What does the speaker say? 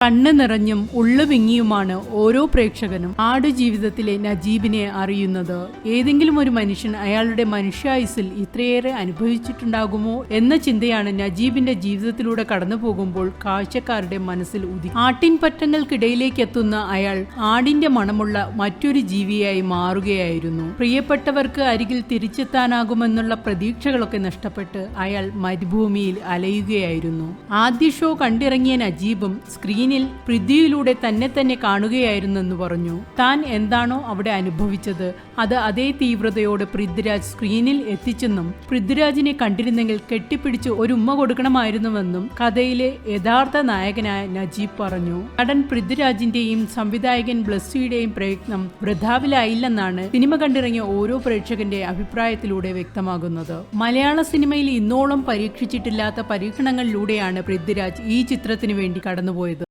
കണ്ണ് നിറഞ്ഞും ഉള്ളു വിങ്ങിയുമാണ് ഓരോ പ്രേക്ഷകനും ആടുജീവിതത്തിലെ നജീബിനെ അറിയുന്നത്. ഏതെങ്കിലും ഒരു മനുഷ്യൻ അയാളുടെ മനുഷ്യായുസിൽ ഇത്രയേറെ അനുഭവിച്ചിട്ടുണ്ടാകുമോ എന്ന ചിന്തയാണ് നജീബിന്റെ ജീവിതത്തിലൂടെ കടന്നു പോകുമ്പോൾ കാഴ്ചക്കാരുടെ മനസ്സിൽ ഉദിക്കും. ആട്ടിൻപറ്റങ്ങൾക്കിടയിലേക്ക് എത്തുന്ന അയാൾ ആടിന്റെ മണമുള്ള മറ്റൊരു ജീവിയായി മാറുകയായിരുന്നു. പ്രിയപ്പെട്ടവർക്ക് അരികിൽ തിരിച്ചെത്താനാകുമെന്നുള്ള പ്രതീക്ഷകളൊക്കെ നഷ്ടപ്പെട്ട് അയാൾ മരുഭൂമിയിൽ അലയുകയായിരുന്നു. ആദ്യ ഷോ കണ്ടിറങ്ങിയ നജീബും സ്ക്രീനിൽ പൃഥ്വിയിലൂടെ തന്നെ കാണുകയായിരുന്നെന്ന് പറഞ്ഞു. താൻ എന്താണോ അവിടെ അനുഭവിച്ചത് അത് അതേ തീവ്രതയോടെ പൃഥ്വിരാജ് സ്ക്രീനിൽ എത്തിച്ചെന്നും പൃഥ്വിരാജിനെ കണ്ടിരുന്നെങ്കിൽ കെട്ടിപ്പിടിച്ച് ഒരു ഉമ്മ കൊടുക്കണമായിരുന്നുവെന്നും കഥയിലെ യഥാർത്ഥ നായകനായ നജീബ് പറഞ്ഞു. നടൻ പൃഥ്വിരാജിന്റെയും സംവിധായകൻ ബ്ലസ്സിയുടെയും പ്രയത്നം വൃഥാവിലായില്ലെന്നാണ് സിനിമ കണ്ടിറങ്ങിയ ഓരോ പ്രേക്ഷകന്റെ അഭിപ്രായത്തിലൂടെ വ്യക്തമാകുന്നത്. മലയാള സിനിമയിൽ ഇന്നോളം പരീക്ഷിച്ചിട്ടില്ലാത്ത പരീക്ഷണങ്ങളിലൂടെയാണ് പൃഥ്വിരാജ് ഈ ചിത്രത്തിനു വേണ്ടി കടന്നുപോയത്.